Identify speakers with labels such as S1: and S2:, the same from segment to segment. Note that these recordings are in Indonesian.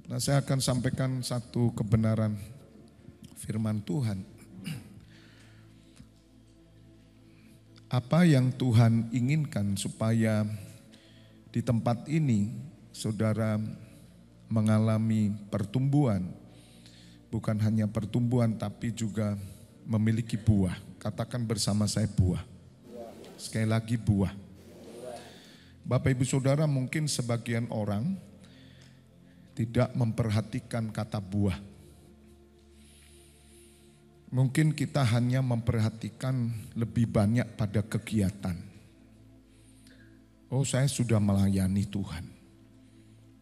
S1: Nah, saya akan sampaikan satu kebenaran firman Tuhan. Apa yang Tuhan inginkan supaya di tempat ini saudara mengalami pertumbuhan. Bukan hanya pertumbuhan tapi juga memiliki buah. Katakan bersama saya buah. Sekali lagi buah. Bapak Ibu Saudara, mungkin sebagian orang tidak memperhatikan kata buah. Mungkin kita hanya memperhatikan lebih banyak pada kegiatan. Oh, saya sudah melayani Tuhan.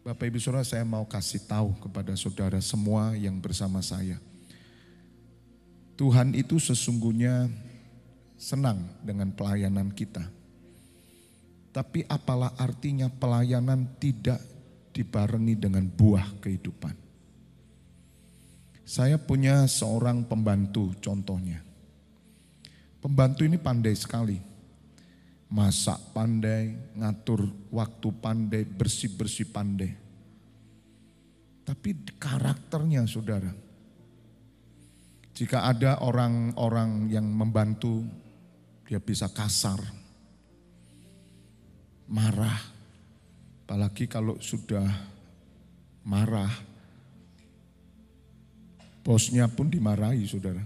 S1: Bapak Ibu Saudara, saya mau kasih tahu kepada saudara semua yang bersama saya. Tuhan itu sesungguhnya senang dengan pelayanan kita. Tapi apalah artinya pelayanan tidak dibarengi dengan buah kehidupan. Saya punya seorang pembantu contohnya. Pembantu ini pandai sekali. Masak pandai, ngatur waktu pandai, bersih-bersih pandai. Tapi karakternya saudara. Jika ada orang-orang yang membantu, dia bisa kasar, marah. Apalagi kalau sudah marah, bosnya pun dimarahi saudara.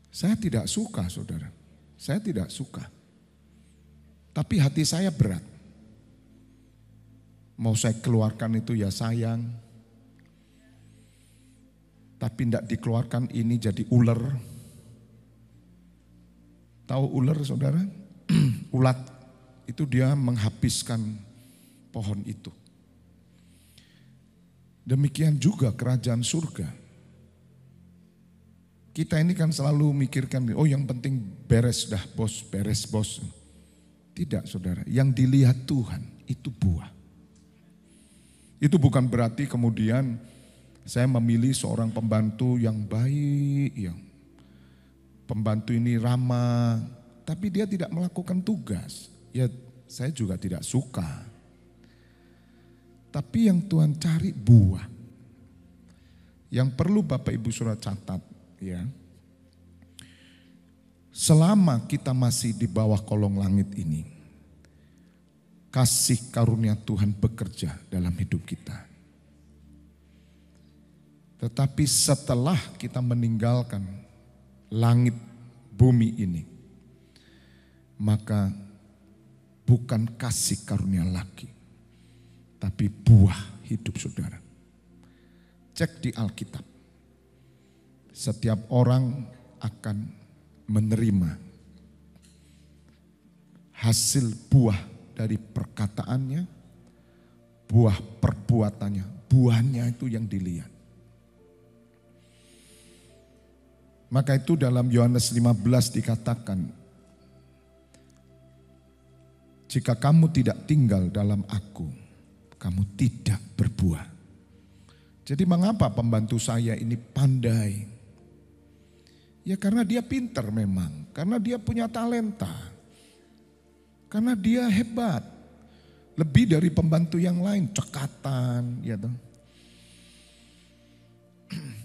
S1: Saya tidak suka saudara, saya tidak suka. Tapi hati saya berat. Mau saya keluarkan itu ya sayang. Tapi tidak dikeluarkan ini jadi ular. Tahu ular saudara? Ulat. Itu dia menghabiskan pohon itu. Demikian juga kerajaan surga. Kita ini kan selalu mikirkan, oh yang penting beres dah bos, beres bos. Tidak saudara, yang dilihat Tuhan itu buah. Itu bukan berarti kemudian saya memilih seorang pembantu yang baik, yang pembantu ini ramah, tapi dia tidak melakukan tugas. Ya saya juga tidak suka. Tapi yang Tuhan cari buah. Yang perlu Bapak Ibu Saudara catat ya. Selama kita masih di bawah kolong langit ini, kasih karunia Tuhan bekerja dalam hidup kita. Tetapi setelah kita meninggalkan langit bumi ini, maka bukan kasih karunia lagi, tapi buah hidup saudara. Cek di Alkitab. Setiap orang akan menerima hasil buah dari perkataannya, buah perbuatannya, buahnya itu yang dilihat. Maka itu dalam Yohanes 15 dikatakan, jika kamu tidak tinggal dalam aku, kamu tidak berbuah. Jadi mengapa pembantu saya ini pandai? Ya karena dia pintar memang, karena dia punya talenta, karena dia hebat. Lebih dari pembantu yang lain, cekatan. Ya toh.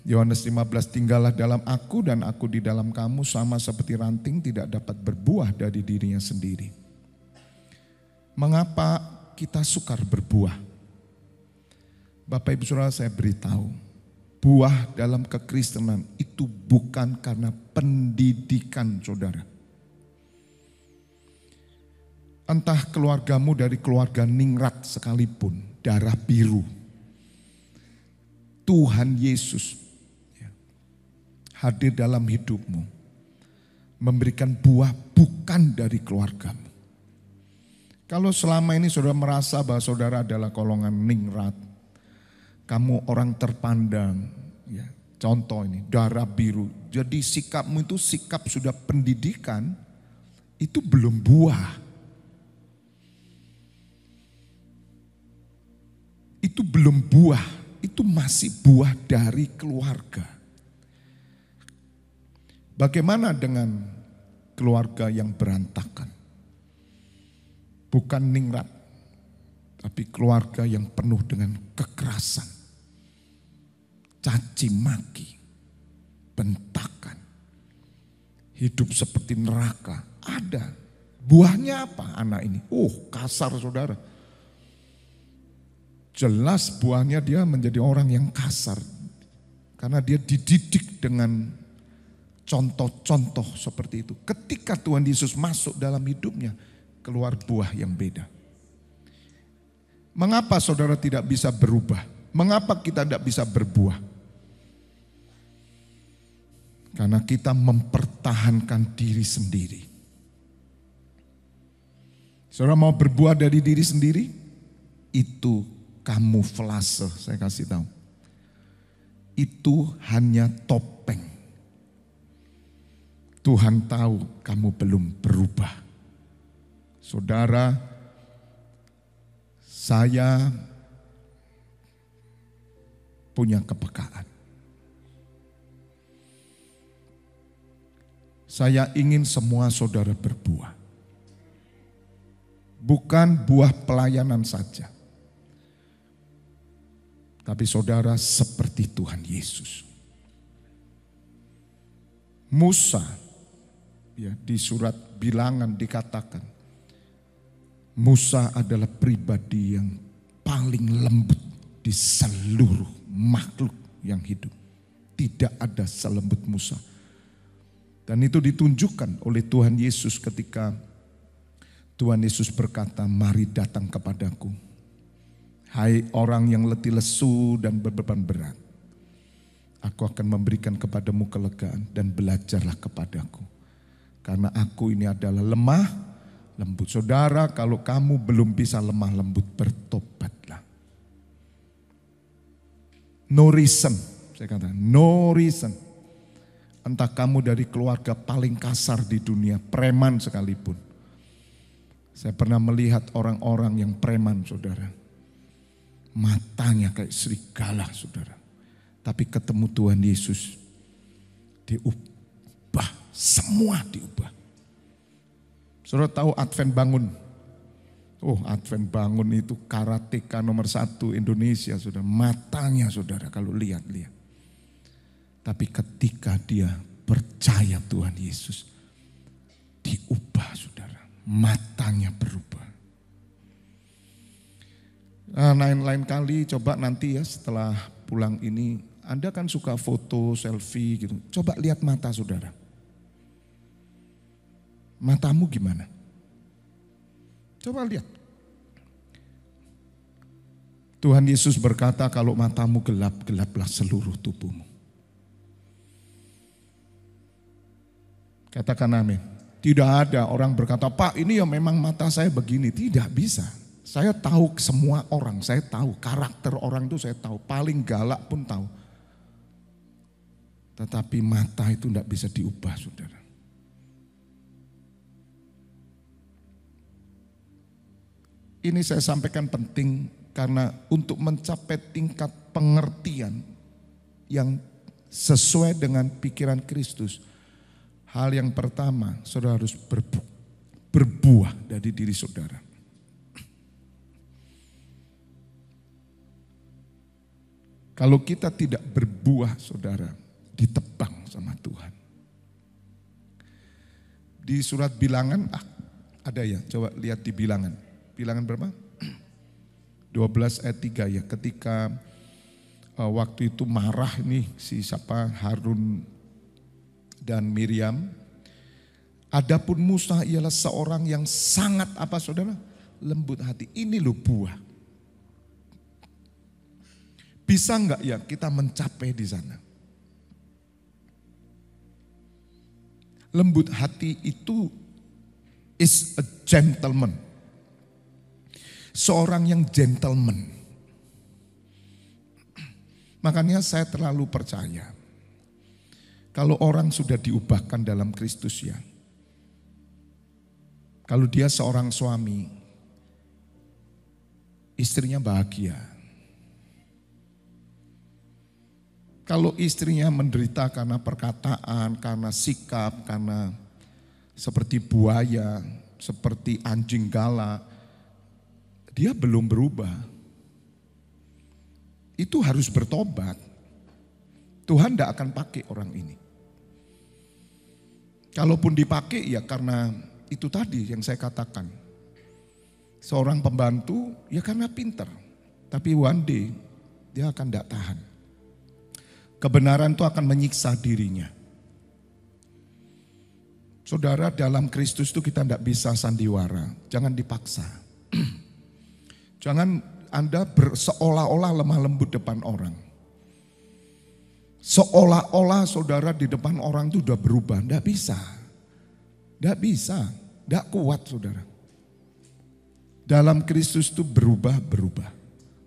S1: Yohanes 15, tinggallah dalam aku dan aku di dalam kamu, sama seperti ranting tidak dapat berbuah dari dirinya sendiri. Mengapa kita sukar berbuah? Bapak Ibu Saudara, saya beritahu, buah dalam kekristenan itu bukan karena pendidikan saudara. Entah keluargamu dari keluarga ningrat sekalipun, darah biru. Tuhan Yesus hadir dalam hidupmu, memberikan buah bukan dari keluargamu. Kalau selama ini saudara merasa bahwa saudara adalah golongan ningrat, kamu orang terpandang, ya, contoh ini darah biru. Jadi sikapmu itu sikap sudah pendidikan, itu belum buah. Itu belum buah, itu masih buah dari keluarga. Bagaimana dengan keluarga yang berantakan? Bukan ningrat, Tapi keluarga yang penuh dengan kekerasan, caci maki, bentakan, hidup seperti neraka. Ada. Buahnya apa anak ini? Kasar saudara. Jelas buahnya dia menjadi orang yang kasar. Karena dia dididik dengan contoh-contoh seperti itu. Ketika Tuhan Yesus masuk dalam hidupnya, keluar buah yang beda. Mengapa saudara tidak bisa berubah? Mengapa kita tidak bisa berbuah? Karena kita mempertahankan diri sendiri. Saudara mau berbuah dari diri sendiri? Itu kamuflase, saya kasih tahu. Itu hanya topeng. Tuhan tahu kamu belum berubah. Saudara, saya punya kepekaan. Saya ingin semua saudara berbuah. Bukan buah pelayanan saja. Tapi saudara seperti Tuhan Yesus. Musa, ya, di surat Bilangan dikatakan, Musa adalah pribadi yang paling lembut di seluruh makhluk yang hidup. Tidak ada selembut Musa. Dan itu ditunjukkan oleh Tuhan Yesus ketika Tuhan Yesus berkata, mari datang kepadaku. Hai orang yang letih lesu dan berbeban berat. Aku akan memberikan kepadamu kelegaan dan belajarlah kepadaku. Karena aku ini adalah lemah, lembut. Saudara, kalau kamu belum bisa lemah lembut, bertobatlah. No reason, saya katakan, no reason. Entah kamu dari keluarga paling kasar di dunia, preman sekalipun. Saya pernah melihat orang-orang yang preman, saudara. Matanya kayak serigala, saudara. Tapi ketemu Tuhan Yesus, diubah, semua diubah. Saudara tahu Advent Bangun? Advent Bangun itu karateka nomor 1 Indonesia, saudara. Matanya, saudara, kalau lihat. Tapi ketika dia percaya Tuhan Yesus, diubah, saudara. Matanya berubah. Lain kali coba nanti ya setelah pulang ini, Anda kan suka foto, selfie gitu. Coba lihat mata saudara. Matamu gimana? Coba lihat. Tuhan Yesus berkata kalau matamu gelap, gelaplah seluruh tubuhmu. Katakan amin. Tidak ada orang berkata, Pak ini ya memang mata saya begini. Tidak bisa. Saya tahu semua orang, saya tahu karakter orang itu saya tahu. Paling galak pun tahu. Tetapi mata itu tidak bisa diubah, saudara. Ini saya sampaikan penting karena untuk mencapai tingkat pengertian yang sesuai dengan pikiran Kristus. Hal yang pertama, saudara harus berbuah dari diri saudara. Kalau kita tidak berbuah, saudara, ditebang sama Tuhan. Di surat Bilangan, ada ya, coba lihat di Bilangan. Bilangan berapa? 12 ayat 3 ya, ketika waktu itu marah nih si Harun dan Miriam. Adapun Musa ialah seorang yang sangat apa saudara? Lembut hati. Ini loh buah. Bisa enggak ya kita mencapai di sana? Lembut hati itu is a gentleman. Seorang yang gentleman. Makanya saya terlalu percaya. Kalau orang sudah diubahkan dalam Kristus ya. Kalau dia seorang suami, istrinya bahagia. Kalau istrinya menderita karena perkataan, karena sikap, karena seperti buaya, seperti anjing galak, dia belum berubah. Itu harus bertobat. Tuhan tidak akan pakai orang ini. Kalaupun dipakai ya karena itu tadi yang saya katakan. Seorang pembantu ya karena pintar. Tapi one day dia akan tidak tahan. Kebenaran itu akan menyiksa dirinya. Saudara, dalam Kristus itu kita tidak bisa sandiwara. Jangan dipaksa. Jangan Anda seolah-olah lemah lembut depan orang. Seolah-olah saudara di depan orang itu sudah berubah. Tidak bisa. Tidak bisa. Tidak kuat saudara. Dalam Kristus itu berubah-berubah.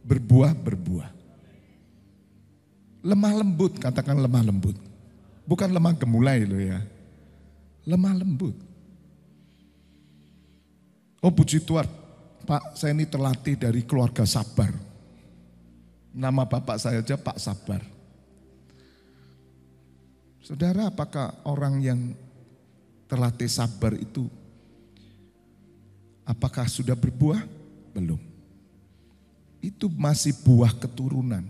S1: Berbuah-berbuah. Lemah lembut, katakan lemah lembut. Bukan lemah gemulai loh ya. Lemah lembut. Oh puji Tuhan, Pak, saya ini terlatih dari keluarga sabar. Nama bapak saya aja Pak Sabar. Saudara, apakah orang yang terlatih sabar itu apakah sudah berbuah? Belum. Itu masih buah keturunan.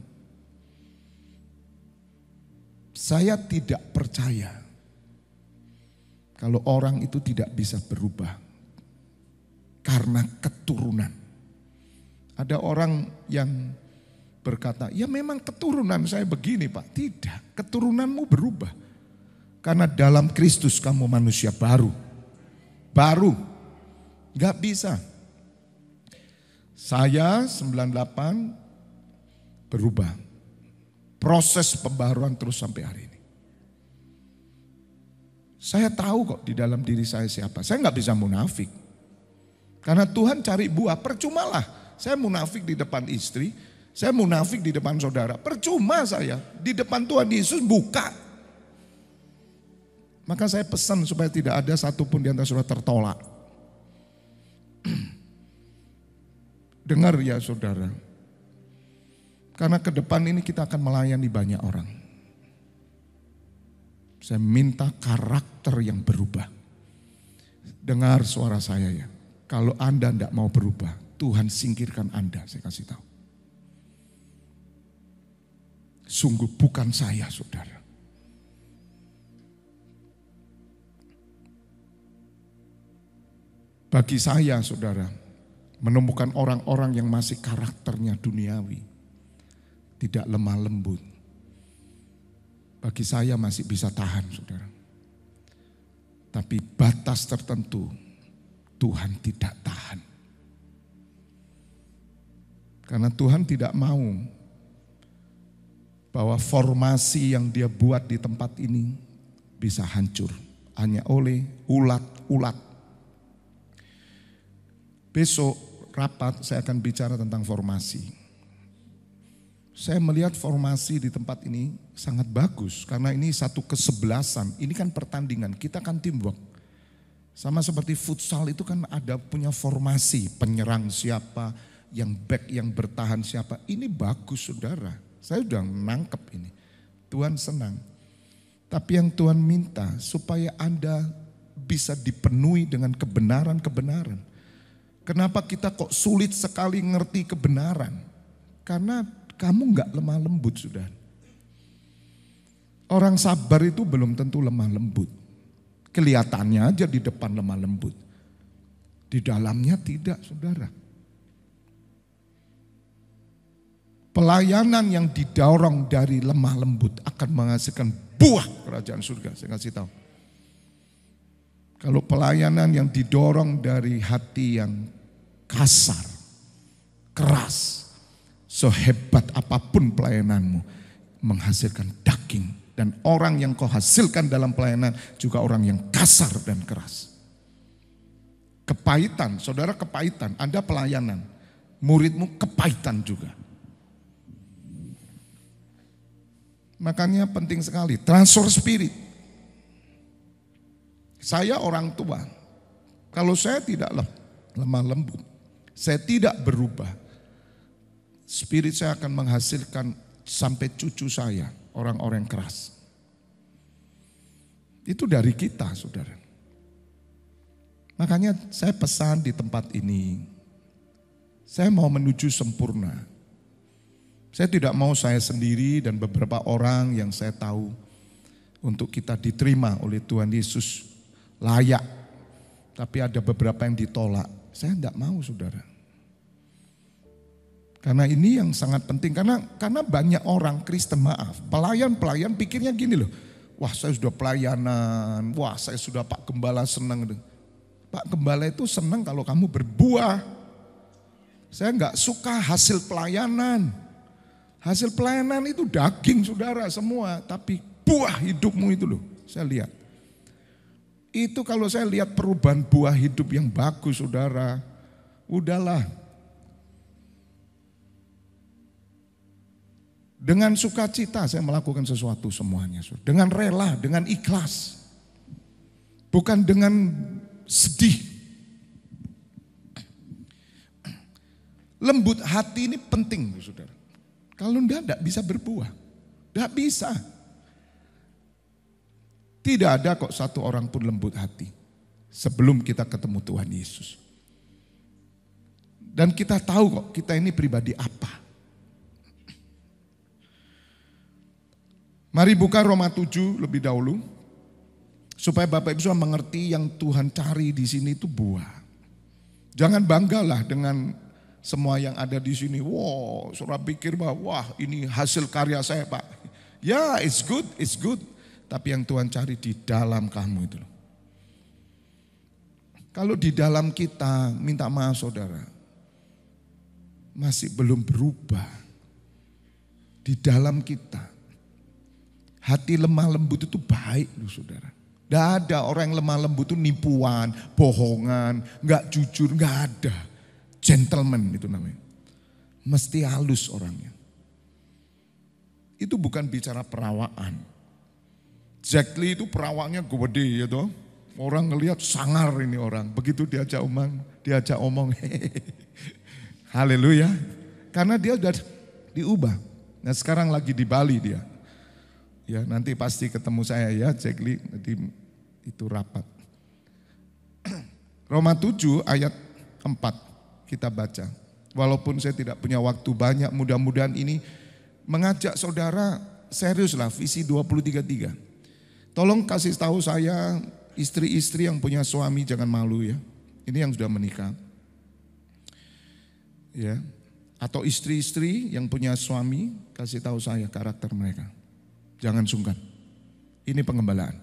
S1: Saya tidak percaya kalau orang itu tidak bisa berubah karena keturunan. Ada orang yang berkata, ya memang keturunan saya begini Pak. Tidak, keturunanmu berubah. Karena dalam Kristus kamu manusia baru. Baru, gak bisa. Saya 98 berubah. Proses pembaharuan terus sampai hari ini. Saya tahu kok di dalam diri saya siapa. Saya gak bisa munafik. Karena Tuhan cari buah, percumalah. Saya munafik di depan istri, saya munafik di depan saudara. Percuma saya, di depan Tuhan Yesus buka. Maka saya pesan supaya tidak ada satupun di antara saudara tertolak. Dengar ya saudara. Karena ke depan ini kita akan melayani banyak orang. Saya minta karakter yang berubah. Dengar suara saya ya. Kalau Anda tidak mau berubah, Tuhan singkirkan Anda, saya kasih tahu. Sungguh bukan saya saudara. Bagi saya saudara, menemukan orang-orang yang masih karakternya duniawi. Tidak lemah lembut. Bagi saya masih bisa tahan saudara. Tapi batas tertentu Tuhan tidak tahan. Karena Tuhan tidak mau bahwa formasi yang dia buat di tempat ini bisa hancur. Hanya oleh ulat-ulat. Besok rapat saya akan bicara tentang formasi. Saya melihat formasi di tempat ini sangat bagus karena ini satu kesebelasan. Ini kan pertandingan, kita kan teamwork. Sama seperti futsal itu kan ada punya formasi, penyerang siapa, yang back yang bertahan siapa. Ini bagus saudara, saya sudah nangkep ini. Tuhan senang. Tapi yang Tuhan minta supaya Anda bisa dipenuhi dengan kebenaran-kebenaran. Kenapa kita kok sulit sekali ngerti kebenaran? Karena kamu enggak lemah lembut sudah. Orang sabar itu belum tentu lemah lembut. Kelihatannya aja di depan lemah lembut. Di dalamnya tidak saudara. Pelayanan yang didorong dari lemah lembut akan menghasilkan buah kerajaan surga. Saya kasih tahu. Kalau pelayanan yang didorong dari hati yang kasar, keras, sehebat apapun pelayananmu, menghasilkan daging. Dan orang yang kau hasilkan dalam pelayanan juga orang yang kasar dan keras. Kepahitan, saudara kepahitan, Anda pelayanan, muridmu kepahitan juga. Makanya penting sekali, transfer spirit. Saya orang tua, kalau saya tidak lemah lembut, saya tidak berubah, spirit saya akan menghasilkan sampai cucu saya, orang-orang keras. Itu dari kita saudara. Makanya saya pesan di tempat ini, Saya mau menuju sempurna. Saya tidak mau saya sendiri dan beberapa orang yang saya tahu untuk kita diterima oleh Tuhan Yesus layak. Tapi ada beberapa yang ditolak. Saya tidak mau, saudara. Karena ini yang sangat penting. Karena banyak orang Kristen, pelayan-pelayan pikirnya gini loh. Wah, saya sudah pelayanan. Wah, saya sudah Pak Gembala senang. Pak Gembala itu senang kalau kamu berbuah. Saya enggak suka hasil pelayanan. Hasil pelayanan itu daging, saudara, semua. Tapi buah hidupmu itu loh, saya lihat. Itu kalau saya lihat perubahan buah hidup yang bagus, saudara. Udahlah. Dengan sukacita saya melakukan sesuatu semuanya. Dengan rela, dengan ikhlas. Bukan dengan sedih. Lembut hati ini penting, saudara. Kalau tidak bisa berbuah. Tidak bisa. Tidak ada kok satu orang pun lembut hati sebelum kita ketemu Tuhan Yesus. Dan kita tahu kok kita ini pribadi apa. Mari buka Roma 7 lebih dahulu. Supaya Bapak Ibu semua mengerti yang Tuhan cari di sini itu buah. Jangan banggalah dengan semua yang ada di sini. Wow, saudara pikir bahwa wah ini hasil karya saya, Pak. Ya, it's good. Tapi yang Tuhan cari di dalam kamu itu. Kalau di dalam kita, minta maaf saudara, masih belum berubah. Di dalam kita, hati lemah lembut itu baik loh saudara. Tidak ada orang yang lemah lembut itu nipuan, bohongan, gak jujur, gak ada. Gentleman itu namanya. Mesti halus orangnya. Itu bukan bicara perawaan. Jack Lee itu perawaknya gede ya toh. Orang ngelihat sangar ini orang. Begitu diajak omong. Haleluya. Karena dia udah diubah. Nah sekarang lagi di Bali dia. Ya nanti pasti ketemu saya ya Jack Lee. Nanti itu rapat. Roma 7 ayat 4. Kita baca. Walaupun saya tidak punya waktu banyak, mudah-mudahan ini mengajak saudara seriuslah visi 2033. Tolong kasih tahu saya istri-istri yang punya suami jangan malu ya. Ini yang sudah menikah. Ya. Atau istri-istri yang punya suami kasih tahu saya karakter mereka. Jangan sungkan. Ini pengembalaan.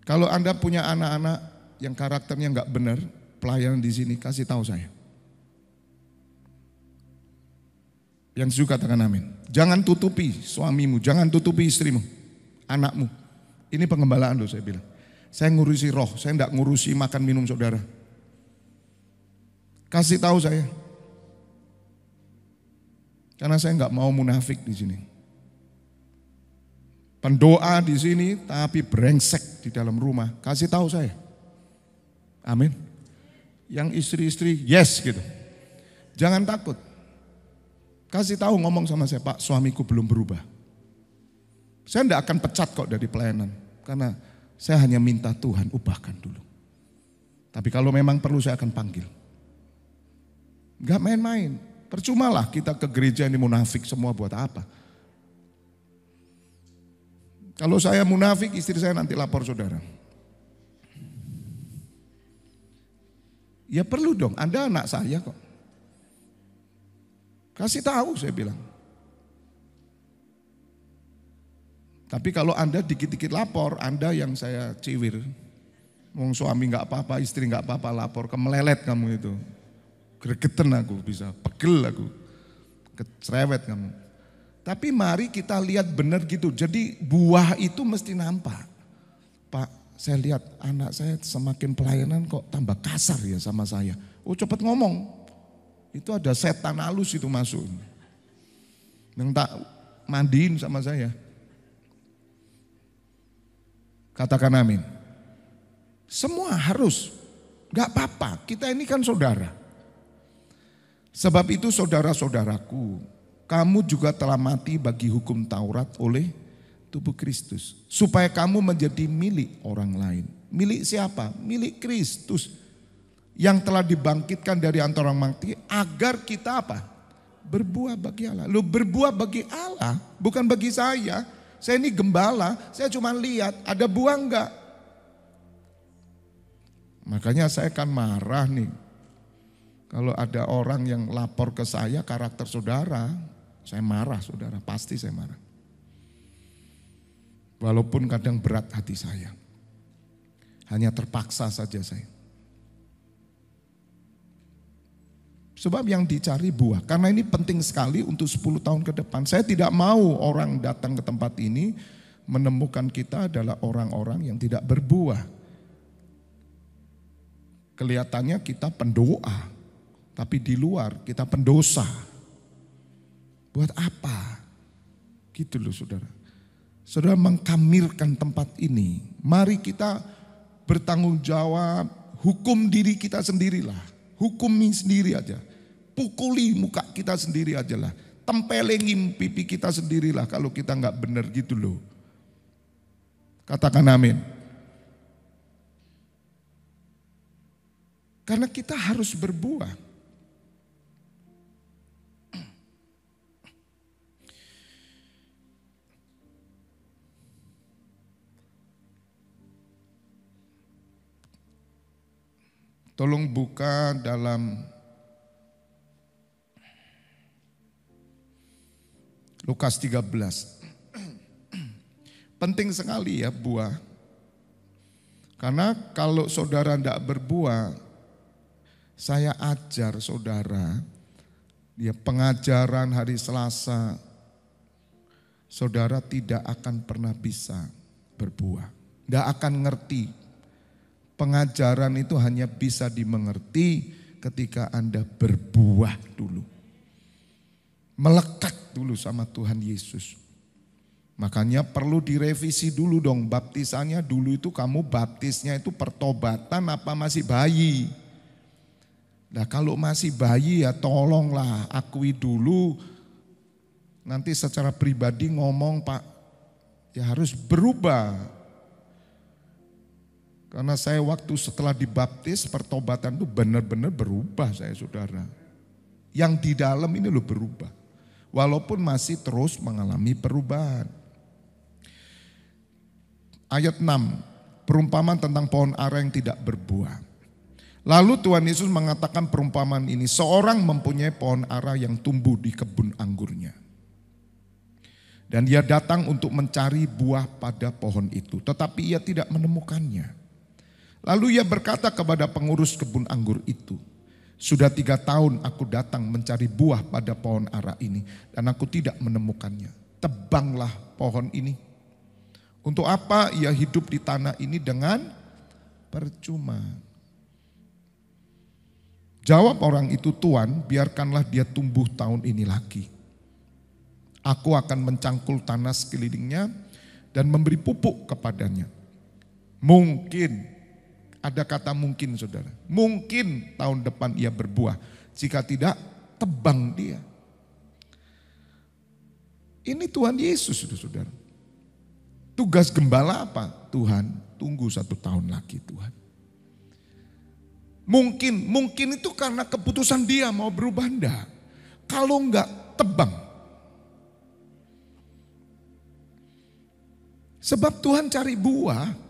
S1: Kalau Anda punya anak-anak yang karakternya enggak benar, pelayanan di sini kasih tahu saya. Yang suka katakan amin. Jangan tutupi suamimu, jangan tutupi istrimu, anakmu. Ini pengembalaan loh saya bilang. Saya ngurusi roh, saya enggak ngurusi makan minum saudara. Kasih tahu saya. Karena saya enggak mau munafik di sini. Pendoa di sini tapi brengsek di dalam rumah. Kasih tahu saya. Amin. Yang istri-istri yes gitu. Jangan takut. Kasih tahu ngomong sama saya, Pak suamiku belum berubah. Saya tidak akan pecat kok dari pelayanan. Karena saya hanya minta Tuhan ubahkan dulu. Tapi kalau memang perlu saya akan panggil. Enggak main-main. Percumalah kita ke gereja ini munafik semua buat apa. Kalau saya munafik istri saya nanti lapor saudara. Ya perlu dong, Anda anak saya kok. Kasih tahu saya bilang. Tapi kalau Anda dikit-dikit lapor, Anda yang saya ciwir. Wong suami gak apa-apa, istri gak apa-apa lapor, kemelelet kamu itu. Gregetan aku bisa, pegel aku. Kecerewet kamu. Tapi mari kita lihat benar gitu, jadi buah itu mesti nampak. Pak, saya lihat anak saya semakin pelayanan kok tambah kasar ya sama saya. Oh cepet ngomong. Itu ada setan halus itu masuk. Yang tak mandiin sama saya. Katakan amin. Semua harus. Gak apa-apa, kita ini kan saudara. Sebab itu saudara-saudaraku, kamu juga telah mati bagi hukum Taurat oleh tubuh Kristus. Supaya kamu menjadi milik orang lain. Milik siapa? Milik Kristus. yang telah dibangkitkan dari antara orang mati agar kita apa? Berbuah bagi Allah. Lu berbuah bagi Allah, bukan bagi saya. Saya ini gembala, saya cuma lihat ada buah enggak. Makanya saya akan marah nih. Kalau ada orang yang lapor ke saya karakter saudara, saya marah saudara, pasti saya marah. Walaupun kadang berat hati saya. Hanya terpaksa saja saya. Sebab yang dicari buah, karena ini penting sekali untuk 10 tahun ke depan. Saya tidak mau orang datang ke tempat ini menemukan kita adalah orang-orang yang tidak berbuah. Kelihatannya kita pendoa, tapi di luar kita pendosa. Buat apa? Gitu loh saudara. Saudara mengkamirkan tempat ini, mari kita bertanggung jawab, hukum diri kita sendirilah. Hukumi sendiri aja, pukuli muka kita sendiri aja lah, tempelengin pipi kita sendirilah kalau kita nggak benar gitu loh. Katakan amin. Karena kita harus berbuah. Tolong buka dalam Lukas 13. Penting sekali ya buah. Karena kalau saudara tidak berbuah, saya ajar saudara, ya pengajaran hari Selasa, saudara tidak akan pernah bisa berbuah. Tidak akan ngerti. Pengajaran itu hanya bisa dimengerti ketika Anda berbuah dulu. Melekat dulu sama Tuhan Yesus. Makanya perlu direvisi dulu dong baptisannya. Dulu itu kamu baptisnya itu pertobatan apa masih bayi? Nah kalau masih bayi ya tolonglah akui dulu. Nanti secara pribadi ngomong Pak, ya harus berubah. Karena saya waktu setelah dibaptis pertobatan itu benar-benar berubah saya saudara. Yang di dalam ini loh berubah. Walaupun masih terus mengalami perubahan. Ayat 6, perumpamaan tentang pohon ara yang tidak berbuah. Lalu Tuhan Yesus mengatakan perumpamaan ini, seorang mempunyai pohon ara yang tumbuh di kebun anggurnya. Dan dia datang untuk mencari buah pada pohon itu, tetapi ia tidak menemukannya. Lalu ia berkata kepada pengurus kebun anggur itu, sudah 3 tahun aku datang mencari buah pada pohon ara ini dan aku tidak menemukannya. Tebanglah pohon ini. Untuk apa ia hidup di tanah ini dengan percuma? Jawab orang itu, Tuan, biarkanlah dia tumbuh tahun ini lagi. Aku akan mencangkul tanah sekelilingnya dan memberi pupuk kepadanya. Mungkin, ada kata mungkin saudara. Mungkin tahun depan ia berbuah. Jika tidak, tebang dia. Ini Tuhan Yesus saudara. Tugas gembala apa? Tuhan, tunggu 1 tahun lagi Tuhan. Mungkin itu karena keputusan dia mau berubah enggak. Kalau enggak, tebang. Sebab Tuhan cari buah.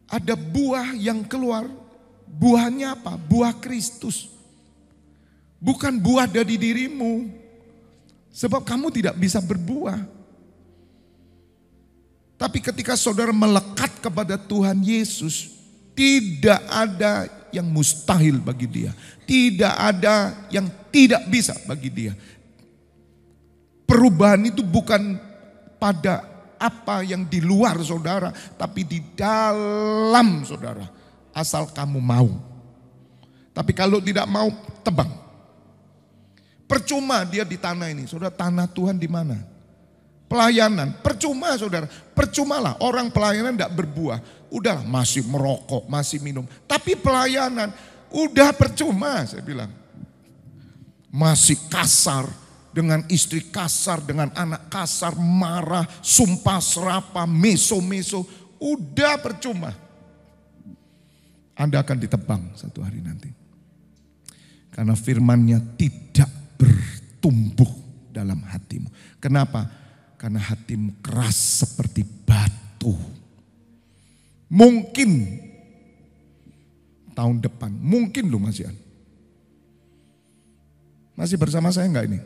S1: Ada buah yang keluar, buahnya apa? Buah Kristus. Bukan buah dari dirimu. Sebab kamu tidak bisa berbuah. Tapi ketika saudara melekat kepada Tuhan Yesus, tidak ada yang mustahil bagi dia. Tidak ada yang tidak bisa bagi dia. Perubahan itu bukan pada apa yang di luar saudara, tapi di dalam saudara. Asal kamu mau. Tapi kalau tidak mau, tebang. Percuma dia di tanah ini. Saudara, tanah Tuhan di mana? Pelayanan. Percuma saudara. Percumalah orang pelayanan tidak berbuah. Udah masih merokok, masih minum. Tapi pelayanan udah percuma saya bilang. Masih kasar. Dengan istri kasar, dengan anak kasar, marah, sumpah serapah, meso-meso. Udah percuma. Anda akan ditebang satu hari nanti. Karena firman-Nya tidak bertumbuh dalam hatimu. Kenapa? Karena hatimu keras seperti batu. Mungkin tahun depan, mungkin loh Mas Ian. Masih bersama saya enggak ini?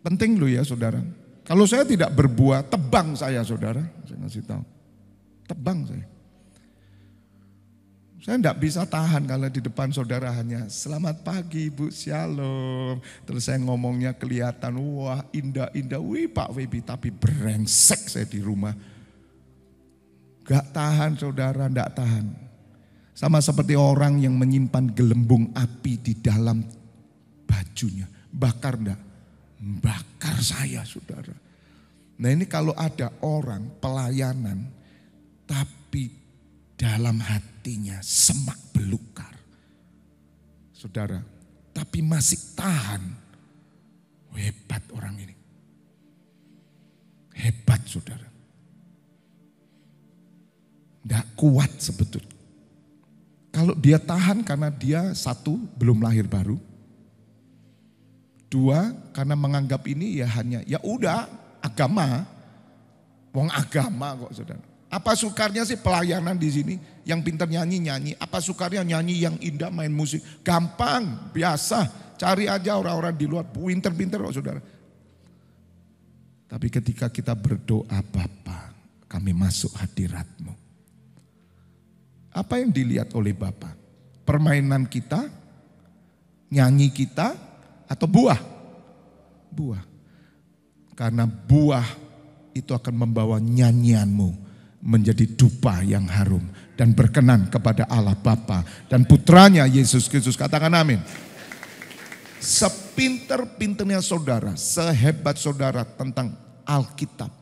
S1: Penting loh ya saudara. Kalau saya tidak berbuah, tebang saya saudara. Saya ngasih tahu. Tebang saya. Saya enggak bisa tahan kalau di depan saudara hanya selamat pagi Bu, shalom. Terus saya ngomongnya kelihatan, wah indah-indah, wih Pak Webi. Tapi brengsek saya di rumah. Gak tahan saudara, enggak tahan. Sama seperti orang yang menyimpan gelembung api di dalam bajunya. Bakar enggak? Bakar saya saudara. Nah ini kalau ada orang pelayanan tapi dalam hatinya semak belukar. Saudara, tapi masih tahan. Hebat orang ini. Hebat saudara. Tidak kuat sebetulnya. Kalau dia tahan karena dia satu belum lahir baru. Dua karena menganggap ini ya hanya ya udah agama. Wong agama kok saudara. Apa sukarnya sih pelayanan di sini? Yang pintar nyanyi-nyanyi. Apa sukarnya nyanyi yang indah main musik? Gampang, biasa. Cari aja orang-orang di luar. Pintar-pintar kok saudara. Tapi ketika kita berdoa Bapa, kami masuk hadirat-Mu. Apa yang dilihat oleh Bapa? Permainan kita, nyanyi kita, atau buah? Buah. Karena buah itu akan membawa nyanyianmu menjadi dupa yang harum dan berkenan kepada Allah Bapa dan putranya Yesus Kristus. Katakan amin. Sepinter-pinternya saudara, sehebat saudara tentang Alkitab,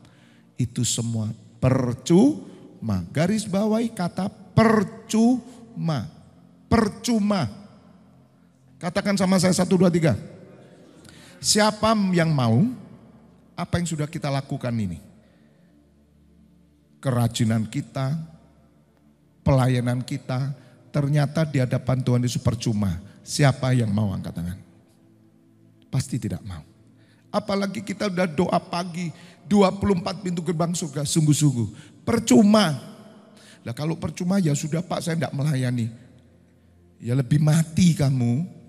S1: itu semua percuma. Garis bawahi kata percuma. Percuma. Katakan sama saya 1, 2, 3. Siapa yang mau apa yang sudah kita lakukan ini? Kerajinan kita, pelayanan kita, ternyata di hadapan Tuhan itu percuma. Siapa yang mau angkat tangan? Pasti tidak mau. Apalagi kita udah doa pagi, 24 pintu gerbang surga, sungguh-sungguh. Percuma. Nah kalau percuma ya sudah Pak, saya tidak melayani. Ya lebih mati kamu.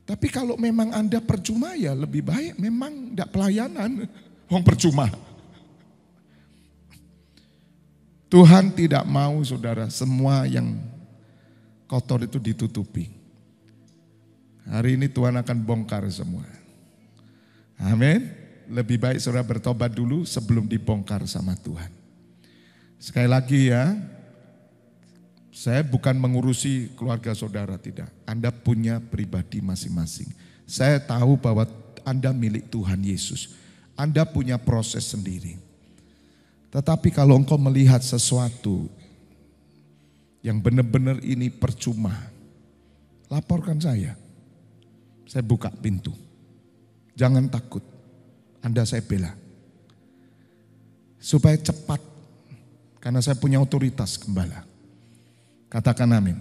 S1: Tapi kalau memang Anda percuma ya lebih baik memang tidak pelayanan. Wong percuma. Tuhan tidak mau saudara semua yang kotor itu ditutupi. Hari ini Tuhan akan bongkar semua. Amin. Lebih baik saudara bertobat dulu sebelum dibongkar sama Tuhan. Sekali lagi ya. Saya bukan mengurusi keluarga saudara, tidak. Anda punya pribadi masing-masing. Saya tahu bahwa Anda milik Tuhan Yesus. Anda punya proses sendiri. Tetapi kalau engkau melihat sesuatu yang benar-benar ini percuma, laporkan saya. Saya buka pintu. Jangan takut. Anda saya bela. Supaya cepat. Karena saya punya otoritas gembala. Katakan amin.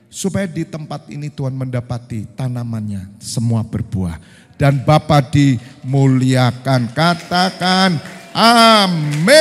S1: Supaya di tempat ini Tuhan mendapati tanamannya semua berbuah. Dan Bapa dimuliakan. Katakan amin.